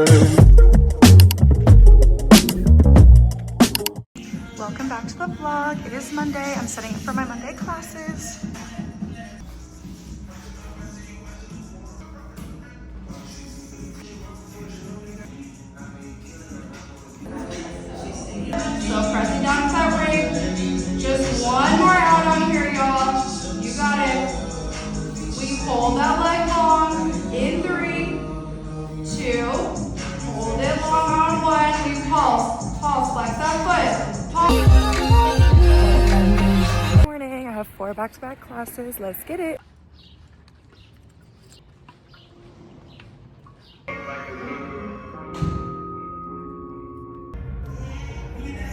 Welcome back to the vlog. It is Monday. I'm studying for my Monday classes. So pressing down to that break. Just one more out on here, y'all. You got it. We hold that leg long in 3, 2. Hold it long on 1. We pulse. Pulse. Flex that foot. Pulse. Good morning. I have 4 back-to-back classes. Let's get it.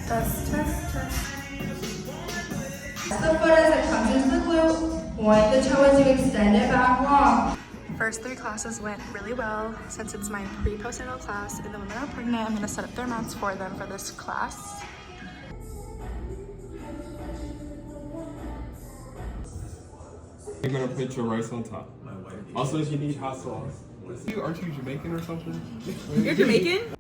Test, test, test. The foot as it comes into the glute. Point the toe as you extend it back long. First 3 classes went really well. Since it's my pre-postnatal class and the women are pregnant, I'm gonna set up their mats for them for this class. You're gonna put your rice on top. Also, if you need hot sauce. Aren't you Jamaican or something? You're Jamaican?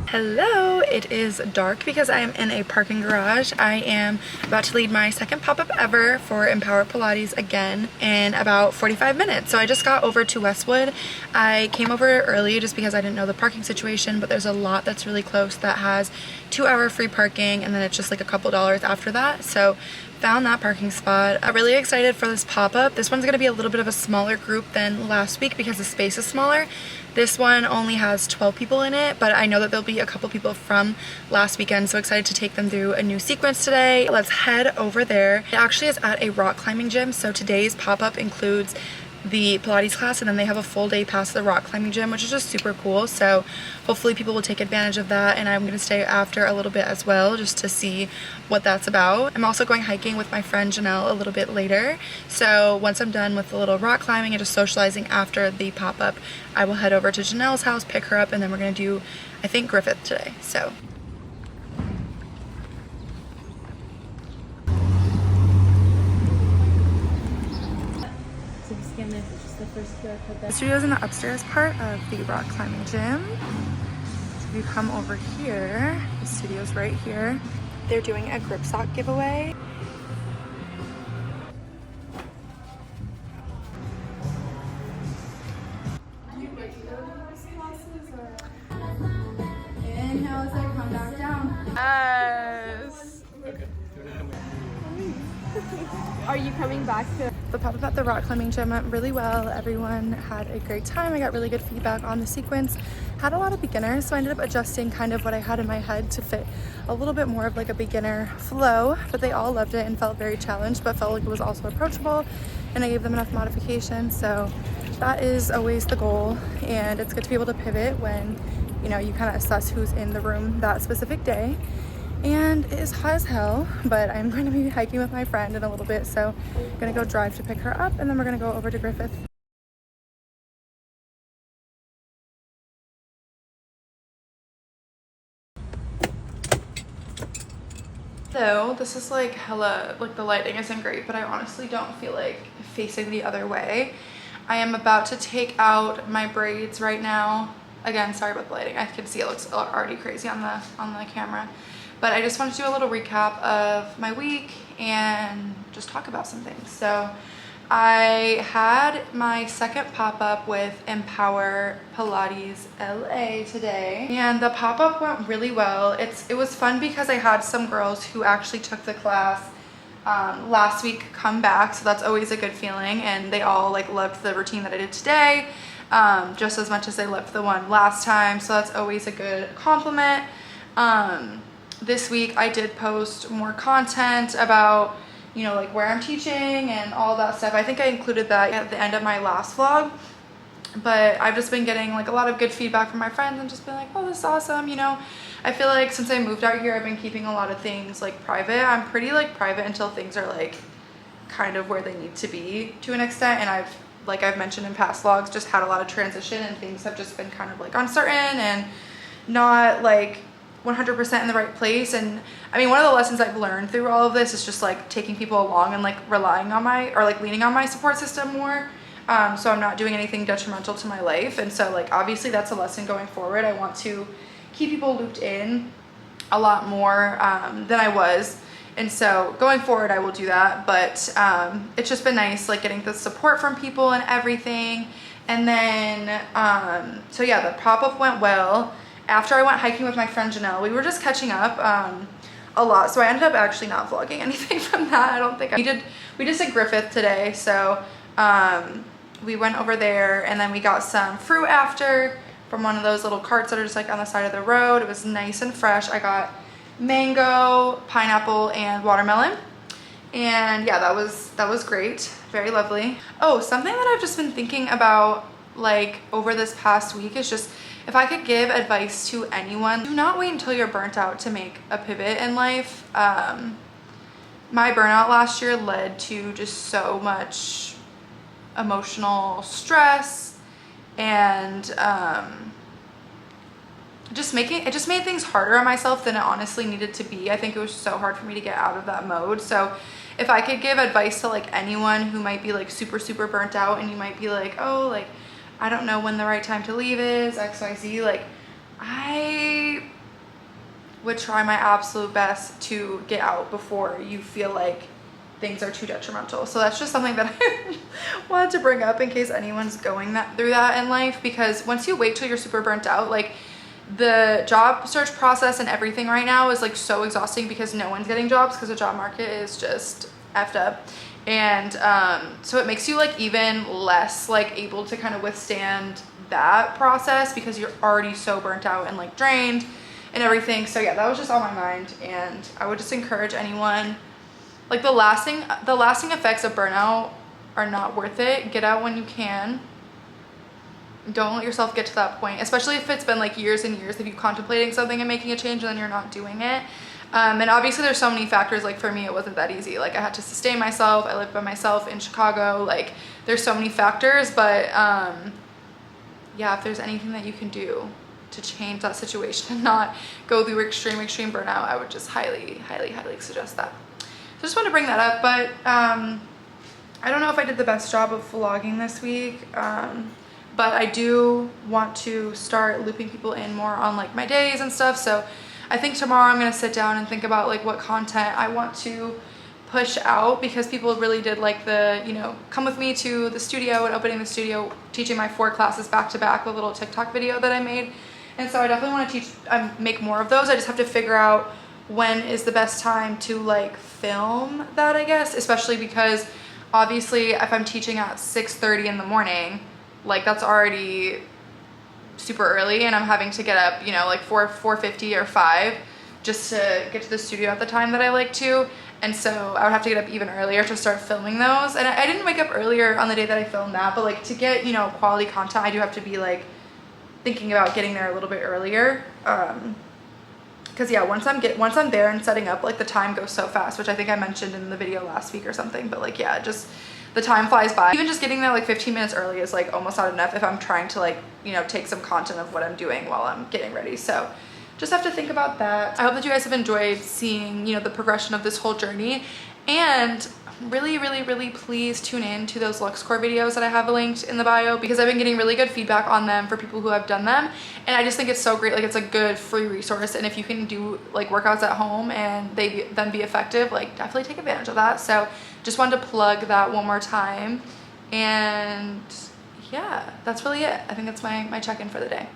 Hello, it is dark because I am in a parking garage. I am about to lead my second pop-up ever for Empower Pilates again in about 45 minutes. So I just got over to Westwood. I came over early just because I didn't know the parking situation, but there's a lot that's really close that has 2-hour free parking, and then it's just like a couple dollars after that. So found that parking spot. I'm really excited for this pop-up. This one's gonna be a little bit of a smaller group than last week because the space is smaller. This one only has 12 people in it, but I know that there'll be a couple people from last weekend, so excited to take them through a new sequence today. Let's head over there. It actually is at a rock climbing gym, so today's pop-up includes the Pilates class, and then they have a full day pass to the rock climbing gym, which is just super cool. So hopefully people will take advantage of that, and I'm going to stay after a little bit as well just to see what that's about. I'm also going hiking with my friend Janelle a little bit later, so once I'm done with the little rock climbing and just socializing after the pop-up, I will head over to Janelle's house, pick her up, and then we're going to do, I think, Griffith today. So the studio is in the upstairs part of the rock climbing gym. So if you come over here, the studio's right here. They're doing a grip sock giveaway. Inhale as I come back down. Yes. Okay. Are you coming back to? The pop-up at the rock climbing gym went really well. Everyone had a great time. I got really good feedback on the sequence. Had a lot of beginners, so I ended up adjusting kind of what I had in my head to fit a little bit more of like a beginner flow, but they all loved it and felt very challenged, but felt like it was also approachable, and I gave them enough modifications. So that is always the goal, and it's good to be able to pivot when, you know, you kind of assess who's in the room that specific day. And it is hot as hell, but I'm going to be hiking with my friend in a little bit, so I'm gonna go drive to pick her up, and then we're gonna go over to Griffith. So this is like hella, like the lighting isn't great, but I honestly don't feel like facing the other way. I am about to take out my braids right now. Again, sorry about the lighting. I can see it looks already crazy on the camera. But I just wanted to do a little recap of my week and just talk about some things. So I had my second pop-up with Empower Pilates LA today, and the pop-up went really well. It was fun because I had some girls who actually took the class last week come back, so that's always a good feeling, and they all like loved the routine that I did today just as much as they loved the one last time, so that's always a good compliment. This week I did post more content about, you know, like where I'm teaching and all that stuff. I think I included that at the end of my last vlog, but I've just been getting like a lot of good feedback from my friends and just been like, oh, this is awesome. You know, I feel like since I moved out here, I've been keeping a lot of things like private. I'm pretty like private until things are like kind of where they need to be to an extent, and I've mentioned in past vlogs, just had a lot of transition and things have just been kind of like uncertain and not like 100% in the right place. And I mean, one of the lessons I've learned through all of this is just like taking people along and like relying on my, or like leaning on my support system more. So I'm not doing anything detrimental to my life. And so like, obviously that's a lesson going forward. I want to keep people looped in a lot more than I was. And so going forward, I will do that. But it's just been nice, like getting the support from people and everything. And then, so yeah, the pop-up went well. After I went hiking with my friend Janelle, we were just catching up a lot. So I ended up actually not vlogging anything from that. I don't think we just did Griffith today. So we went over there and then we got some fruit after from one of those little carts that are just like on the side of the road. It was nice and fresh. I got mango, pineapple, and watermelon. And yeah, that was great. Very lovely. Oh, something that I've just been thinking about like over this past week is just, if I could give advice to anyone, do not wait until you're burnt out to make a pivot in life. My burnout last year led to just so much emotional stress and it just made things harder on myself than it honestly needed to be. I think it was so hard for me to get out of that mode. So if I could give advice to like anyone who might be like super burnt out and you might be like, oh, like I don't know when the right time to leave is, XYZ, like I would try my absolute best to get out before you feel like things are too detrimental. So that's just something that I wanted to bring up in case anyone's going through that in life, because once you wait till you're super burnt out, like the job search process and everything right now is like so exhausting because no one's getting jobs because the job market is just effed up. And so it makes you like even less like able to kind of withstand that process because you're already so burnt out and like drained and everything. So yeah, that was just on my mind, and I would just encourage anyone, like the lasting effects of burnout are not worth it. Get out when you can. Don't let yourself get to that point, especially if it's been like years and years of you contemplating something and making a change and then you're not doing it. And obviously there's so many factors. Like for me, it wasn't that easy. Like I had to sustain myself. I lived by myself in Chicago. Like there's so many factors, but yeah, if there's anything that you can do to change that situation and not go through extreme burnout, I would just highly suggest that. So just want to bring that up. But I don't know if I did the best job of vlogging this week. But I do want to start looping people in more on like my days and stuff. So I think tomorrow I'm going to sit down and think about like what content I want to push out, because people really did like the, you know, come with me to the studio and opening the studio, teaching my 4 classes back to back, the little TikTok video that I made. And so I definitely want to make more of those. I just have to figure out when is the best time to like film that, I guess, especially because obviously if I'm teaching at 6:30 in the morning, like that's already super early, and I'm having to get up, you know, like 4:50 or 5 just to get to the studio at the time that I like to. And so I would have to get up even earlier to start filming those. And I didn't wake up earlier on the day that I filmed that, but like to get, you know, quality content, I do have to be like thinking about getting there a little bit earlier. Cause yeah, once I'm there and setting up, like the time goes so fast, which I think I mentioned in the video last week or something, but like, yeah, just the time flies by. Even just getting there like 15 minutes early is like almost not enough if I'm trying to like, you know, take some content of what I'm doing while I'm getting ready. So just have to think about that. I hope that you guys have enjoyed seeing, you know, the progression of this whole journey, and really please tune in to those luxkore videos that I have linked in the bio, because I've been getting really good feedback on them for people who have done them, and I just think it's so great. Like it's a good free resource, and if you can do like workouts at home and they then be effective, like definitely take advantage of that. So just wanted to plug that one more time, and yeah, that's really it. I think that's my check-in for the day.